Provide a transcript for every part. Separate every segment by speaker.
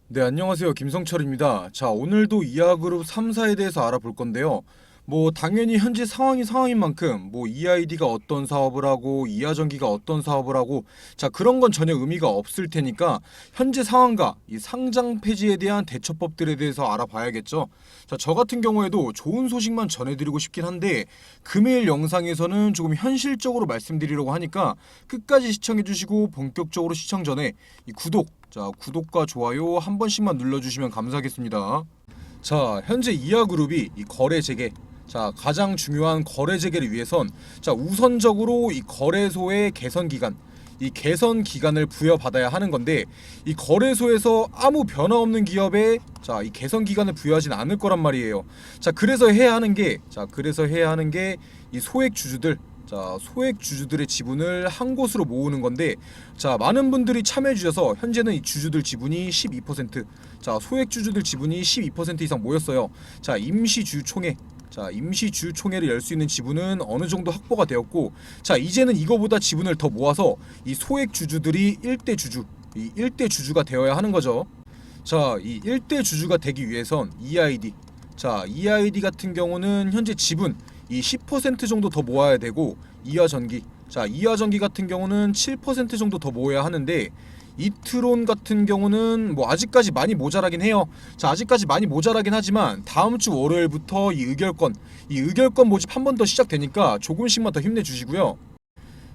Speaker 1: 네, 안녕하세요. 김성철입니다. 자, 오늘도 이하그룹 3사에 대해서 알아볼 건데요. 당연히 현재 상황이 상황인 만큼, EID가 어떤 사업을 하고, 이하전기가 어떤 사업을 하고, 자, 그런 건 전혀 의미가 없을 테니까, 현재 상황과 이 상장 폐지에 대한 대처법들에 대해서 알아봐야겠죠. 자, 저 같은 경우에도 좋은 소식만 전해드리고 싶긴 한데, 금일 영상에서는 조금 현실적으로 말씀드리려고 하니까, 끝까지 시청해주시고, 본격적으로 시청 전에 이 구독과 좋아요 한 번씩만 눌러주시면 감사하겠습니다. 자, 현재 이하그룹이 이 거래 재개, 자, 가장 중요한 거래 재개를 위해선 자, 우선적으로 이 거래소의 개선 기간, 이 개선 기간을 부여받아야 하는 건데, 이 거래소에서 아무 변화 없는 기업에 자, 이 개선 기간을 부여하진 않을 거란 말이에요. 자, 그래서 해야 하는 게 이 소액 주주들, 자, 소액 주주들의 지분을 한 곳으로 모으는 건데, 자, 많은 분들이 참여해 주셔서 현재는 이 주주들 지분이 12%, 자, 소액 주주들 지분이 12% 이상 모였어요. 자, 임시 주총회를 열 수 있는 지분은 어느 정도 확보가 되었고, 자, 이제는 이거보다 지분을 더 모아서 이 소액 주주들이 1대 주주가 되어야 하는 거죠. 자, 이 1대 주주가 되기 위해선 EID, 자, EID 같은 경우는 현재 지분 이 10% 정도 더 모아야 되고, 이하전기, 자, 이하전기 같은 경우는 7% 정도 더 모아야 하는데, 이트론 같은 경우는 아직까지 많이 모자라긴 해요. 자, 아직까지 많이 모자라긴 하지만 다음 주 월요일부터 이 의결권 모집 한 번 더 시작되니까 조금씩만 더 힘내주시고요.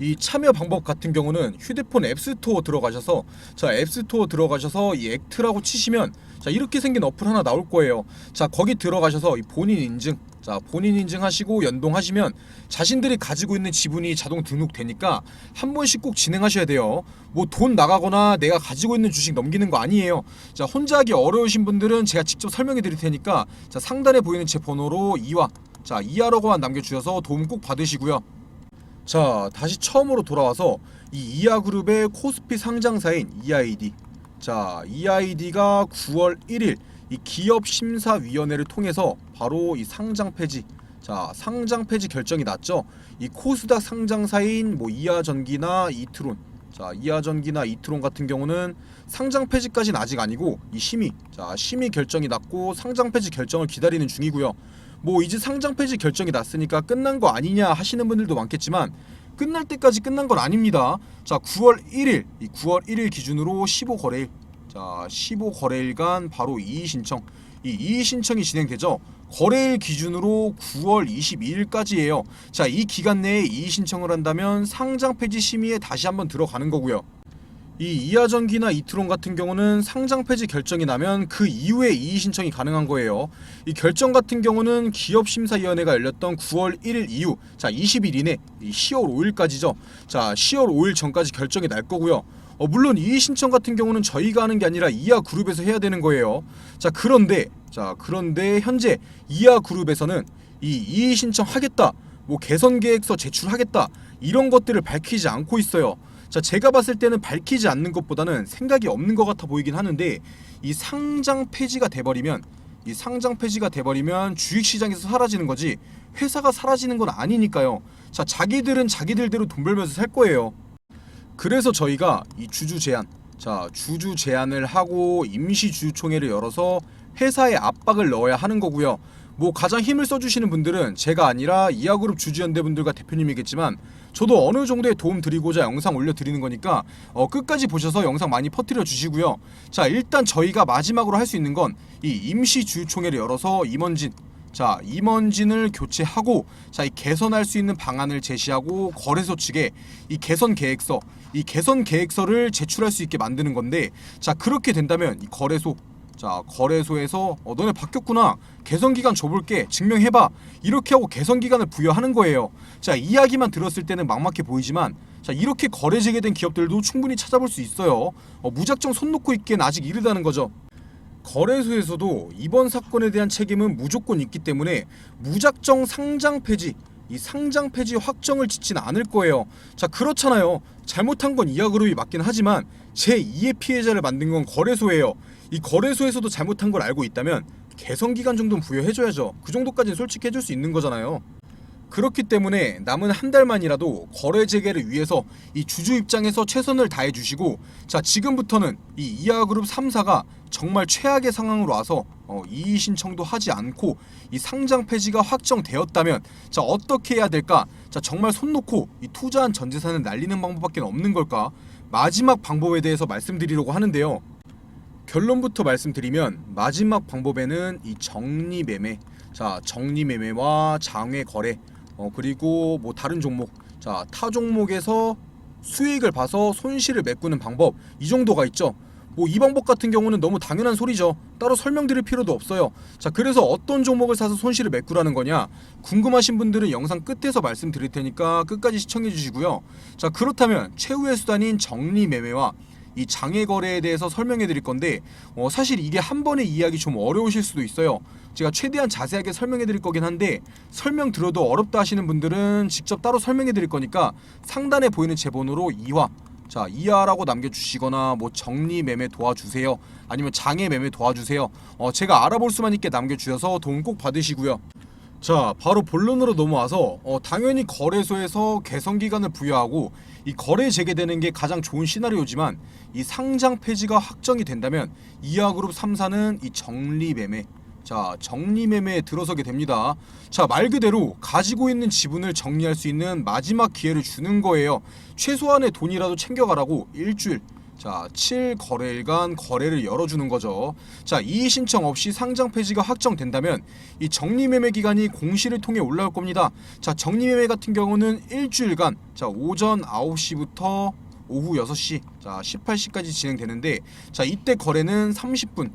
Speaker 1: 이 참여 방법 같은 경우는 휴대폰 앱스토어 들어가셔서, 자, 앱스토어 들어가셔서 이 액트라고 치시면 자, 이렇게 생긴 어플 하나 나올 거예요. 자, 거기 들어가셔서 이 본인 인증, 자, 본인 인증하시고 연동하시면 자신들이 가지고 있는 지분이 자동 등록되니까 한 번씩 꼭 진행하셔야 돼요. 돈 나가거나 내가 가지고 있는 주식 넘기는 거 아니에요. 자, 혼자 하기 어려우신 분들은 제가 직접 설명해 드릴 테니까, 자, 상단에 보이는 제 번호로 이하라고만 남겨주셔서 도움 꼭 받으시고요. 자, 다시 처음으로 돌아와서 이 이하그룹의 코스피 상장사인 EID, 자, EID가 9월 1일 이 기업심사위원회를 통해서 바로 이 상장 폐지, 자, 상장 폐지 결정이 났죠. 이 코스닥 상장사인 이하전기나 이트론, 자, 이하전기나 이트론 같은 경우는 상장 폐지까지는 아직 아니고 이 심의 결정이 났고 상장 폐지 결정을 기다리는 중이고요. 이제 상장 폐지 결정이 났으니까 끝난 거 아니냐 하시는 분들도 많겠지만, 끝날 때까지 끝난 건 아닙니다. 자, 9월 1일 기준으로 15거래일, 자, 15거래일간 바로 이의 신청이 진행되죠. 거래일 기준으로 9월 22일까지예요. 자, 이 기간 내에 이의 신청을 한다면 상장 폐지 심의에 다시 한번 들어가는 거고요. 이 이하전기나 이트론 같은 경우는 상장 폐지 결정이 나면 그 이후에 이의 신청이 가능한 거예요. 이 결정 같은 경우는 기업심사위원회가 열렸던 9월 1일 이후, 자, 20일 이내, 10월 5일까지죠. 자, 10월 5일 전까지 결정이 날 거고요. 물론 이의 신청 같은 경우는 저희가 하는 게 아니라 이하그룹에서 해야 되는 거예요. 자, 그런데 현재 이하그룹에서는 이 이의 신청 하겠다, 개선 계획서 제출하겠다, 이런 것들을 밝히지 않고 있어요. 자, 제가 봤을 때는 밝히지 않는 것보다는 생각이 없는 것 같아 보이긴 하는데, 이 상장 폐지가 돼버리면 주식시장에서 사라지는 거지 회사가 사라지는 건 아니니까요. 자, 자기들은 자기들대로 돈 벌면서 살 거예요. 그래서 저희가 이 주주 제안을 하고 임시주주총회를 열어서 회사에 압박을 넣어야 하는 거고요. 가장 힘을 써주시는 분들은 제가 아니라 이하그룹 주주연대분들과 대표님이겠지만, 저도 어느 정도의 도움 드리고자 영상 올려드리는 거니까 끝까지 보셔서 영상 많이 퍼뜨려 주시고요. 자, 일단 저희가 마지막으로 할 수 있는 건 이 임시주주총회를 열어서 임원진을 교체하고, 자, 이 개선할 수 있는 방안을 제시하고 거래소 측에 이 개선 계획서를 제출할 수 있게 만드는 건데, 자, 그렇게 된다면 이 거래소에서 너네 바뀌었구나, 개선기간 줘볼게, 증명해봐, 이렇게 하고 개선기간을 부여하는 거예요. 자, 이야기만 들었을 때는 막막해 보이지만, 자, 이렇게 거래 재개된 기업들도 충분히 찾아볼 수 있어요. 무작정 손 놓고 있기엔 아직 이르다는 거죠. 거래소에서도 이번 사건에 대한 책임은 무조건 있기 때문에 무작정 상장 폐지 확정을 짓진 않을 거예요. 자, 그렇잖아요. 잘못한 건 이하그룹이 맞긴 하지만 제2의 피해자를 만든 건 거래소예요. 이 거래소에서도 잘못한 걸 알고 있다면 개선 기간 정도는 부여해줘야죠. 그 정도까지는 솔직히 해줄 수 있는 거잖아요. 그렇기 때문에 남은 한 달만이라도 거래 재개를 위해서 이 주주 입장에서 최선을 다해 주시고, 자 지금부터는 이 이하그룹 3사가 정말 최악의 상황으로 와서 이의 신청도 하지 않고 이 상장 폐지가 확정되었다면 자 어떻게 해야 될까? 자 정말 손 놓고 이 투자한 전 재산을 날리는 방법밖에 없는 걸까? 마지막 방법에 대해서 말씀드리려고 하는데요. 결론부터 말씀드리면 마지막 방법에는 이 정리매매, 자 정리매매와 장외 거래, 그리고 뭐 다른 종목, 자 타 종목에서 수익을 봐서 손실을 메꾸는 방법, 이 정도가 있죠. 뭐 이 방법 같은 경우는 너무 당연한 소리죠. 따로 설명드릴 필요도 없어요. 자 그래서 어떤 종목을 사서 손실을 메꾸라는 거냐, 궁금하신 분들은 영상 끝에서 말씀드릴 테니까 끝까지 시청해 주시고요. 자 그렇다면 최후의 수단인 정리매매와 이 장외 거래에 대해서 설명해 드릴 건데, 사실 이게 한 번에 이해하기 좀 어려우실 수도 있어요. 제가 최대한 자세하게 설명해 드릴 거긴 한데, 설명 들어도 어렵다 하시는 분들은 직접 따로 설명해 드릴 거니까 상단에 보이는 제 번호로 이화, 자 이하라고 남겨주시거나 뭐 정리 매매 도와주세요, 아니면 장애 매매 도와주세요, 제가 알아볼 수만 있게 남겨주셔서 도움 꼭 받으시고요. 자 바로 본론으로 넘어와서 당연히 거래소에서 개선기간을 부여하고 이 거래 재개되는 게 가장 좋은 시나리오지만, 이 상장 폐지가 확정이 된다면 이하그룹 3사는 이 정리매매, 자 정리매매에 들어서게 됩니다. 자 말 그대로 가지고 있는 지분을 정리할 수 있는 마지막 기회를 주는 거예요. 최소한의 돈이라도 챙겨가라고 일주일, 자 7거래일간 거래를 열어주는 거죠. 자 이의 신청 없이 상장 폐지가 확정된다면 이 정리매매 기간이 공시를 통해 올라올 겁니다. 자 정리매매 같은 경우는 일주일간, 자 오전 9시부터 오후 6시, 자 18시까지 진행되는데, 자 이때 거래는 30분,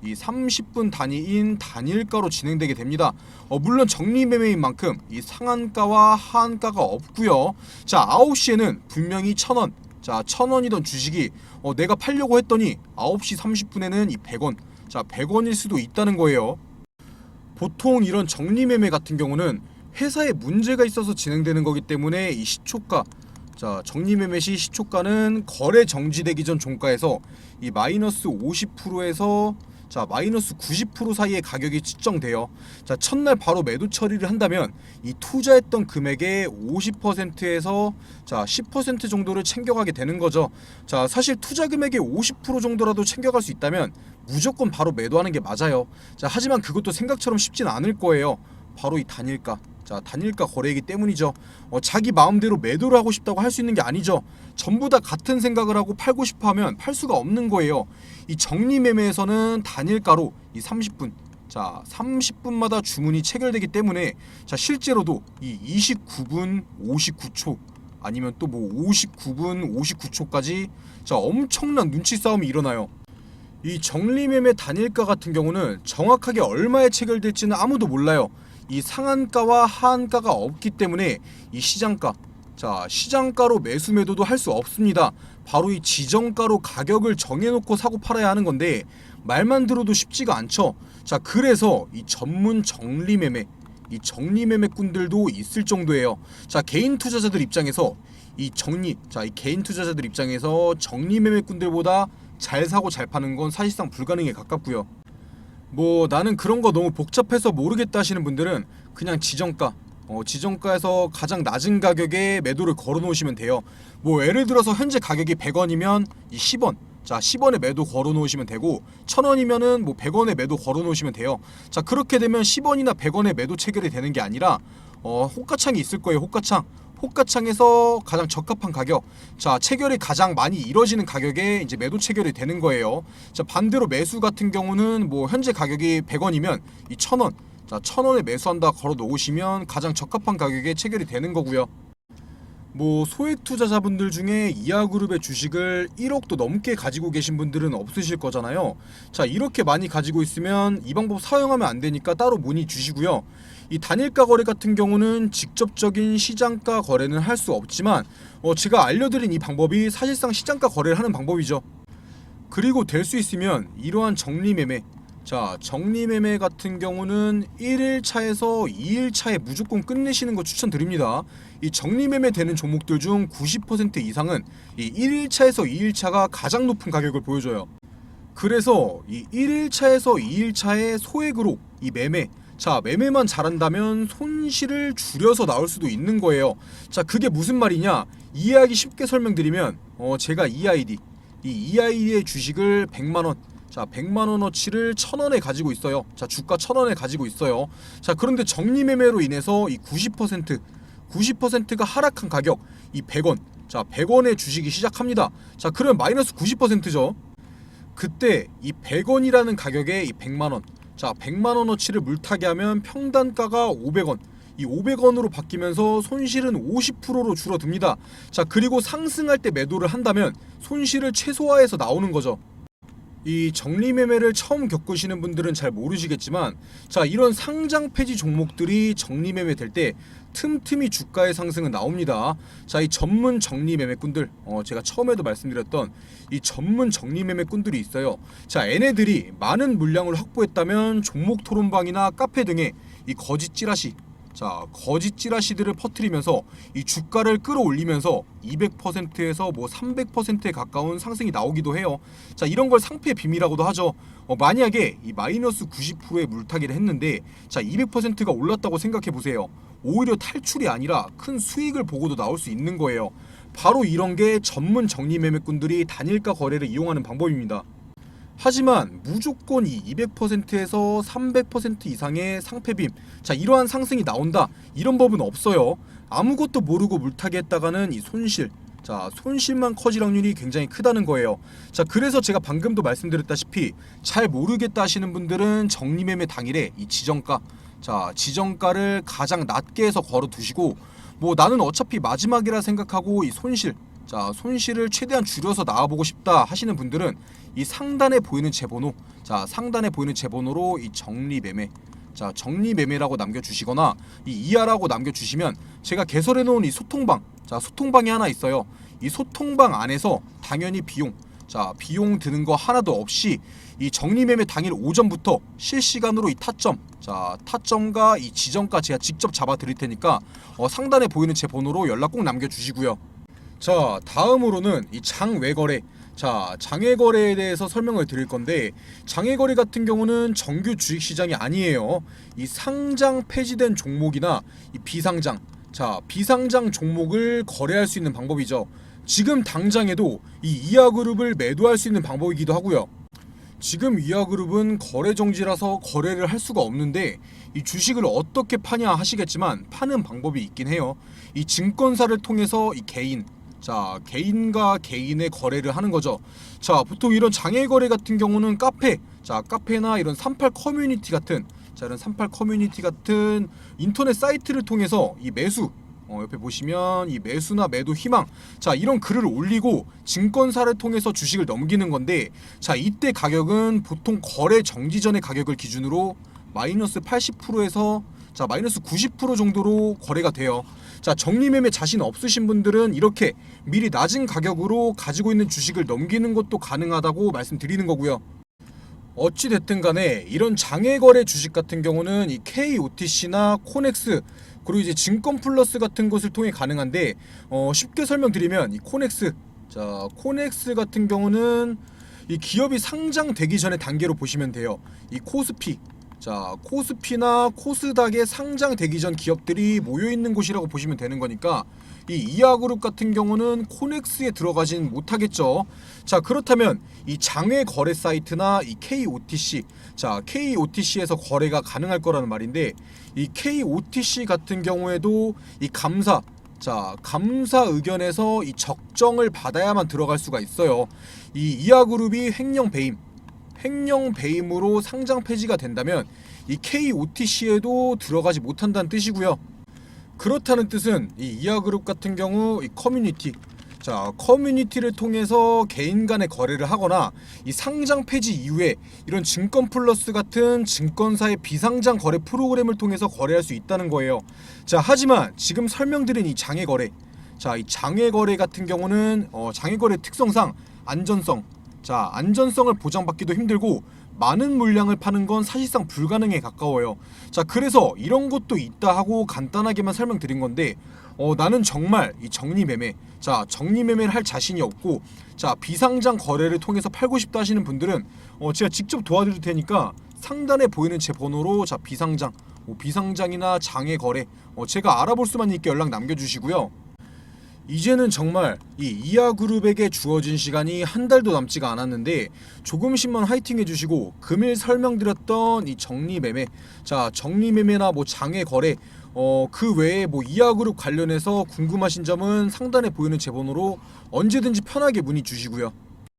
Speaker 1: 이 30분 단위인 단일가로 진행되게 됩니다. 물론 정리매매인 만큼 이 상한가와 하한가가 없고요. 자 9시에는 분명히 1,000원, 자 1,000원이던 주식이 내가 팔려고 했더니 9시 30분에는 이 100원, 자 100원일 수도 있다는 거예요. 보통 이런 정리매매 같은 경우는 회사에 문제가 있어서 진행되는 거기 때문에 이 시초가, 자 정리매매 시 시초가는 거래 정지되기 전 종가에서 이 마이너스 50%에서 자 마이너스 90% 사이의 가격이 측정돼요. 자 첫날 바로 매도 처리를 한다면 이 투자했던 금액의 50%에서 자 10% 정도를 챙겨가게 되는 거죠. 자 사실 투자 금액의 50% 정도라도 챙겨갈 수 있다면 무조건 바로 매도하는 게 맞아요. 자 하지만 그것도 생각처럼 쉽진 않을 거예요. 바로 이 단일가, 자 단일가 거래이기 때문이죠. 자기 마음대로 매도를 하고 싶다고 할 수 있는 게 아니죠. 전부 다 같은 생각을 하고 팔고 싶어 하면 팔 수가 없는 거예요. 이 정리매매에서는 단일가로 이 30분, 자 30분마다 주문이 체결되기 때문에 자 실제로도 이 29분 59초 아니면 또 뭐 59분 59초까지 자 엄청난 눈치 싸움이 일어나요. 이 정리매매 단일가 같은 경우는 정확하게 얼마에 체결될지는 아무도 몰라요. 이 상한가와 하한가가 없기 때문에 이 시장가, 자 시장가로 매수 매도도 할 수 없습니다. 바로 이 지정가로 가격을 정해놓고 사고 팔아야 하는 건데, 말만 들어도 쉽지가 않죠. 자 그래서 이 전문 정리매매, 이 정리매매꾼들도 있을 정도예요. 자 개인 투자자들 입장에서 이 개인 투자자들 입장에서 정리매매꾼들보다 잘 사고 잘 파는 건 사실상 불가능에 가깝고요. 뭐 나는 그런 거 너무 복잡해서 모르겠다 하시는 분들은 그냥 지정가, 지정가에서 가장 낮은 가격에 매도를 걸어 놓으시면 돼요. 뭐 예를 들어서 현재 가격이 100원이면 이 10원, 자 10원에 매도 걸어 놓으시면 되고, 1000원이면은 뭐 100원에 매도 걸어 놓으시면 돼요. 자 그렇게 되면 10원이나 100원에 매도 체결이 되는 게 아니라 호가창이 있을 거예요. 호가창에서 가장 적합한 가격, 자 체결이 가장 많이 이뤄지는 가격에 이제 매도 체결이 되는 거예요. 자 반대로 매수 같은 경우는 뭐 현재 가격이 100원이면 이 1,000원, 자 1,000원에 매수한다 걸어 놓으시면 가장 적합한 가격에 체결이 되는 거고요. 뭐 소액 투자자분들 중에 이하그룹의 주식을 1억도 넘게 가지고 계신 분들은 없으실 거잖아요. 자 이렇게 많이 가지고 있으면 이 방법 사용하면 안 되니까 따로 문의 주시고요. 이 단일가 거래 같은 경우는 직접적인 시장가 거래는 할 수 없지만 제가 알려드린 이 방법이 사실상 시장가 거래를 하는 방법이죠. 그리고 될 수 있으면 이러한 정리매매, 자 정리매매 같은 경우는 1일차에서 2일차에 무조건 끝내시는 거 추천드립니다. 이 정리매매 되는 종목들 중 90% 이상은 이 1일차에서 2일차가 가장 높은 가격을 보여줘요. 그래서 이 1일차에서 2일차에 소액으로 이 매매, 자, 매매만 잘한다면 손실을 줄여서 나올 수도 있는 거예요. 자, 그게 무슨 말이냐? 이해하기 쉽게 설명드리면 제가 EID의 주식을 100만원, 자 100만원어치를 1000원에 가지고 있어요. 자, 주가 1000원에 가지고 있어요. 자, 그런데 정리매매로 인해서 이 90%가 하락한 가격 이 100원, 자 100원의 주식이 시작합니다. 자, 그러면 마이너스 90%죠. 그때 이 100원이라는 가격에 이 100만원, 자 100만원어치를 물타기 하면 평단가가 500원, 이 500원으로 바뀌면서 손실은 50%로 줄어듭니다. 자, 그리고 상승할 때 매도를 한다면 손실을 최소화해서 나오는 거죠. 이 정리매매를 처음 겪으시는 분들은 잘 모르시겠지만, 자 이런 상장 폐지 종목들이 정리매매 될 때 틈틈이 주가의 상승은 나옵니다. 자, 이 전문 정리매매꾼들, 제가 처음에도 말씀드렸던 이 전문 정리매매꾼들이 있어요. 자, 얘네들이 많은 물량을 확보했다면 종목 토론방이나 카페 등에 이 거짓 찌라시, 자 거짓 찌라시들을 퍼뜨리면서 이 주가를 끌어올리면서 200%에서 뭐 300%에 가까운 상승이 나오기도 해요. 자, 이런 걸 상패 비밀이라고도 하죠. 만약에 이 마이너스 90%의 물타기를 했는데, 자 200%가 올랐다고 생각해 보세요. 오히려 탈출이 아니라 큰 수익을 보고도 나올 수 있는 거예요. 바로 이런 게 전문 정리매매꾼들이 단일가 거래를 이용하는 방법입니다. 하지만 무조건 이 200%에서 300% 이상의 상패빔, 자 이러한 상승이 나온다, 이런 법은 없어요. 아무것도 모르고 물타기 했다가는 이 손실, 자 손실만 커질 확률이 굉장히 크다는 거예요. 자, 그래서 제가 방금도 말씀드렸다시피 잘 모르겠다 하시는 분들은 정리매매 당일에 이 지정가, 자 지정가를 가장 낮게 해서 걸어 두시고, 뭐 나는 어차피 마지막이라 생각하고 이 손실, 자 손실을 최대한 줄여서 나와보고 싶다 하시는 분들은 이 상단에 보이는 제 번호, 자 상단에 보이는 제 번호로 이 정리매매, 자 정리매매라고 남겨주시거나 이 이하라고 남겨주시면 제가 개설해 놓은 이 소통방, 자 소통방이 하나 있어요. 이 소통방 안에서 당연히 비용, 자 비용 드는 거 하나도 없이 이 정리매매 당일 오전부터 실시간으로 이 타점, 자 타점과 이 지정가 제가 직접 잡아 드릴 테니까 상단에 보이는 제 번호로 연락 꼭 남겨주시고요. 자, 다음으로는 이 장외거래, 자 장외거래에 대해서 설명을 드릴 건데, 장외거래 같은 경우는 정규 주식시장이 아니에요. 이 상장 폐지된 종목이나 이 비상장, 자 비상장 종목을 거래할 수 있는 방법이죠. 지금 당장에도 이 이하그룹을 매도할 수 있는 방법이기도 하고요. 지금 이하그룹은 거래 정지라서 거래를 할 수가 없는데, 이 주식을 어떻게 파냐 하시겠지만 파는 방법이 있긴 해요. 이 증권사를 통해서 이 개인, 자 개인과 개인의 거래를 하는 거죠. 자, 보통 이런 장외 거래 같은 경우는 카페, 자 카페나 이런 38 커뮤니티 같은, 자 이런 38 커뮤니티 같은 인터넷 사이트를 통해서 이 매수, 옆에 보시면 이 매수나 매도 희망, 자 이런 글을 올리고 증권사를 통해서 주식을 넘기는 건데, 자 이때 가격은 보통 거래 정지 전의 가격을 기준으로 마이너스 80%에서 자 마이너스 90% 정도로 거래가 돼요. 자, 정리매매 자신 없으신 분들은 이렇게 미리 낮은 가격으로 가지고 있는 주식을 넘기는 것도 가능하다고 말씀드리는 거고요. 어찌 됐든 간에 이런 장외거래 주식 같은 경우는 이 KOTC나 코넥스, 그리고 이제 증권플러스 같은 것을 통해 가능한데, 쉽게 설명드리면 이 코넥스, 자 코넥스 같은 경우는 이 기업이 상장되기 전의 단계로 보시면 돼요. 이 코스피, 자 코스피나 코스닥에 상장되기 전 기업들이 모여있는 곳이라고 보시면 되는 거니까, 이 이하그룹 같은 경우는 코넥스에 들어가진 못하겠죠. 자, 그렇다면 이 장외 거래 사이트나 이 KOTC, 자 KOTC에서 거래가 가능할 거라는 말인데, 이 KOTC 같은 경우에도 이 감사, 자 감사 의견에서 이 적정을 받아야만 들어갈 수가 있어요. 이 이하그룹이 횡령 배임으로 상장 폐지가 된다면 이 KOTC에도 들어가지 못한다는 뜻이고요. 그렇다는 뜻은 이 이하그룹 같은 경우 이 커뮤니티, 자 커뮤니티를 통해서 개인 간의 거래를 하거나 이 상장 폐지 이후에 이런 증권플러스 같은 증권사의 비상장 거래 프로그램을 통해서 거래할 수 있다는 거예요. 자, 하지만 지금 설명드린 이 장외거래, 자 이 장외거래 같은 경우는 장외거래 특성상 안전성, 자 안전성을 보장받기도 힘들고 많은 물량을 파는 건 사실상 불가능에 가까워요. 자, 그래서 이런 것도 있다 하고 간단하게만 설명드린 건데, 나는 정말 이 정리매매, 자 정리매매를 할 자신이 없고, 자 비상장 거래를 통해서 팔고 싶다 하시는 분들은 제가 직접 도와드릴 테니까 상단에 보이는 제 번호로 자 비상장 뭐 비상장이나 장외 거래 제가 알아볼 수만 있게 연락 남겨주시고요. 이제는 정말 이 이하그룹에게 주어진 시간이 한 달도 남지가 않았는데 조금씩만 화이팅 해주시고 금일 설명드렸던 이 정리매매, 자 정리매매나 뭐 장외 거래 그 외에 뭐 이하그룹 관련해서 궁금하신 점은 상단에 보이는 제 번호로 언제든지 편하게 문의 주시고요.